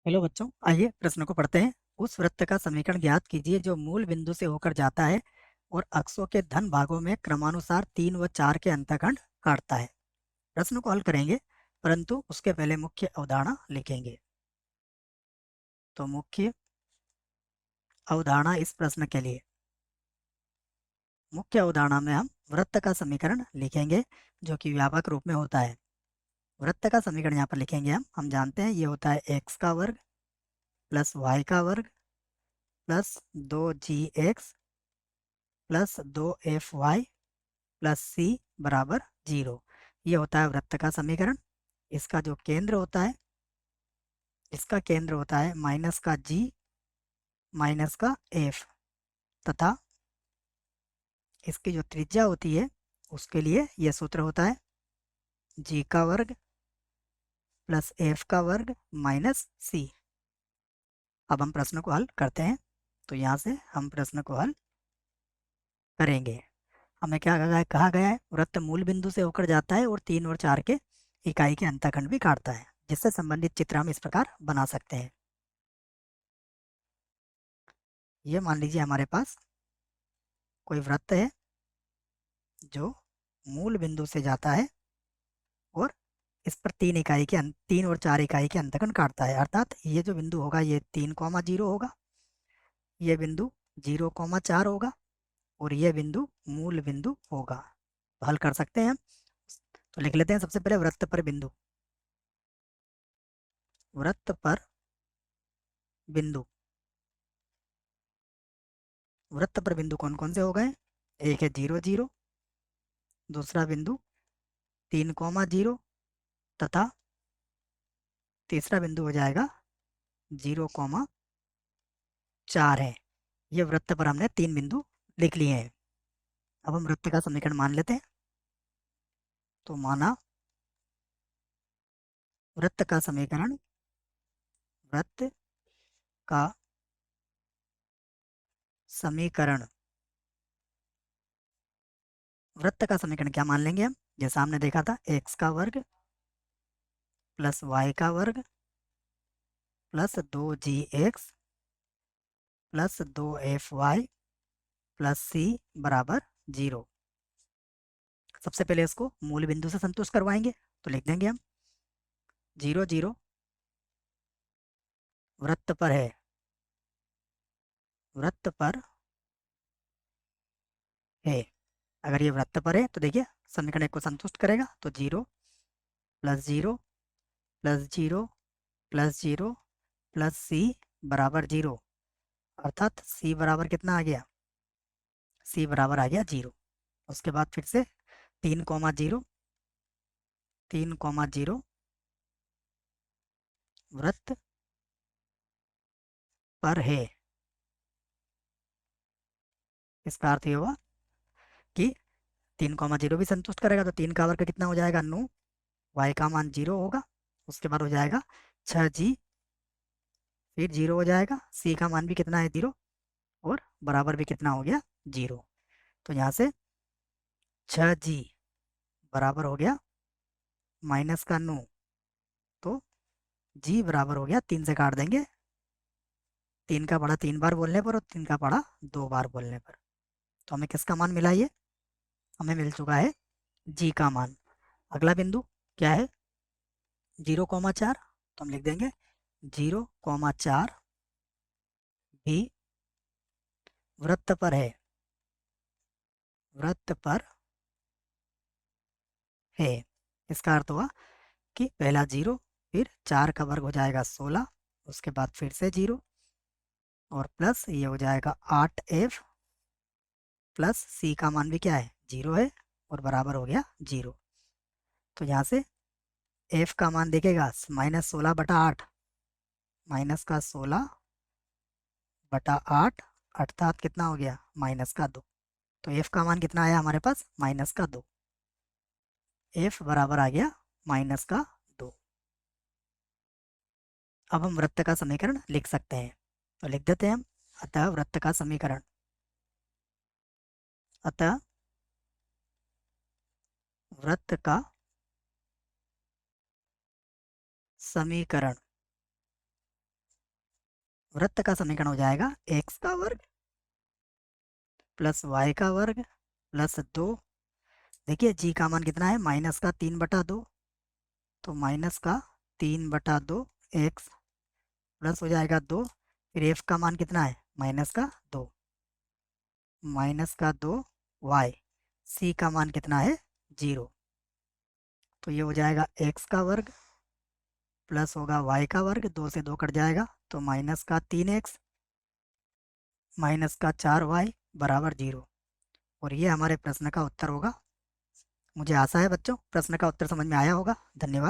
Hello बच्चों, आइए प्रश्न को पढ़ते हैं। उस वृत्त का समीकरण ज्ञात कीजिए जो मूल बिंदु से होकर जाता है और अक्षों के धन भागों में क्रमानुसार 3 व 4 के अंतःखंड काटता है। प्रश्न को हल करेंगे, परंतु उसके पहले मुख्य अवधारणा लिखेंगे। तो मुख्य अवधारणा इस प्रश्न के लिए, मुख्य अवधारणा में हम वृत्त का समीकरण लिखेंगे जो कि व्यापक रूप में होता है। वृत्त का समीकरण यहाँ पर लिखेंगे हम जानते हैं ये होता है एक्स का वर्ग प्लस वाई का वर्ग plus 2 g x plus 2 f y plus c बराबर 0। ये होता है वृत्त का समीकरण। इसका जो केंद्र होता है, इसका केंद्र होता है माइनस का जी माइनस का एफ, तथा इसकी जो त्रिज्या होती है उसके लिए यह सूत्र होता है जी का वर्ग प्लस एफ का वर्ग माइनस सी। अब हम प्रश्न को हल करते हैं। तो यहाँ से हम प्रश्न को हल करेंगे। हमें क्या कहा गया है, वृत्त मूल बिंदु से होकर जाता है और 3 और 4 के इकाई के अंतःखंड भी काटता है। जिससे संबंधित चित्र हम इस प्रकार बना सकते हैं। ये मान लीजिए हमारे पास कोई वृत्त है जो मूल बिंदु से जाता है और इस पर 3 और 4 इकाई के अंतःखंड काटता है। अर्थात ये जो बिंदु होगा ये 3, 0 होगा, ये बिंदु 0, 4 होगा और ये बिंदु मूल बिंदु होगा। तो हल कर सकते हैं हम। तो लिख लेते हैं सबसे पहले वृत्त पर बिंदु। वृत्त पर बिंदु, वृत्त पर बिंदु कौन कौन से हो गए? एक है 0, 0, दूसरा बिंदु 3, 0 तथा तीसरा बिंदु हो जाएगा 0, 4 है। ये वृत्त पर हमने 3 बिंदु लिख लिए हैं। अब हम वृत्त का समीकरण मान लेते हैं। तो माना वृत्त का समीकरण, वृत्त का समीकरण, वृत्त का समीकरण क्या मान लेंगे हम? जैसा हमने देखा था एक्स का वर्ग प्लस वाई का वर्ग plus 2 g x plus 2 f y plus c बराबर 0। सबसे पहले इसको मूल बिंदु से संतुष्ट करवाएंगे। तो लिख देंगे हम 0, 0 वृत्त पर है, वृत्त पर है। अगर ये वृत्त पर है तो देखिए समीकरण एक को संतुष्ट करेगा। तो 0 + 0 + 0 + 0 प्लस सी बराबर 0। अर्थात सी बराबर कितना आ गया? सी बराबर आ गया 0। उसके बाद फिर से 3, 0, 3, 0 वृत्त पर है। इसका अर्थ ये हुआ कि 3, 0 भी संतुष्ट करेगा। तो 3 का वर्ग कितना हो जाएगा? 9। वाई का मान 0 होगा। उसके बाद हो जाएगा 6 जी, फिर 0 हो जाएगा। सी का मान भी कितना है? 0। और बराबर भी कितना हो गया? 0। तो यहाँ से 6 जी बराबर हो गया माइनस का 9। तो जी बराबर हो गया, 3 से काट देंगे। 3 का पढ़ा 3 बार बोलने पर और 3 का पढ़ा 2 बार बोलने पर। तो हमें किसका मान मिला? ये हमें मिल चुका है जी का मान। अगला बिंदु क्या है? 0, 4। तो हम लिख देंगे 0, 4 भी वृत्त पर है, वृत्त पर है। इसका अर्थ हुआ कि पहला 0, फिर 4 का वर्ग हो जाएगा 16, उसके बाद फिर से 0 और प्लस ये हो जाएगा 8f प्लस सी का मान भी क्या है? 0 है और बराबर हो गया 0। तो यहाँ से f का मान देखेगा -16/8, माइनस का 16/8 अर्थात कितना हो गया? -2। तो f का मान कितना आया हमारे पास? -2। f बराबर आ गया -2। अब हम वृत्त का समीकरण लिख सकते हैं। तो लिख देते हैं हम। अतः वृत्त का समीकरण, अतः वृत्त का समीकरण वृत्त का समीकरण हो जाएगा एक्स का वर्ग प्लस वाई का वर्ग प्लस 2। देखिए जी का मान कितना है, -3/2, तो -3/2 एक्स प्लस हो जाएगा 2। फिर एफ का मान कितना है, -2, -2 वाई। सी का मान कितना है, 0। तो ये हो जाएगा एक्स का वर्ग प्लस होगा वाई का वर्ग, 2 से 2 कट जाएगा, तो -3x -4y बराबर 0। और ये हमारे प्रश्न का उत्तर होगा। मुझे आशा है बच्चों प्रश्न का उत्तर समझ में आया होगा। धन्यवाद।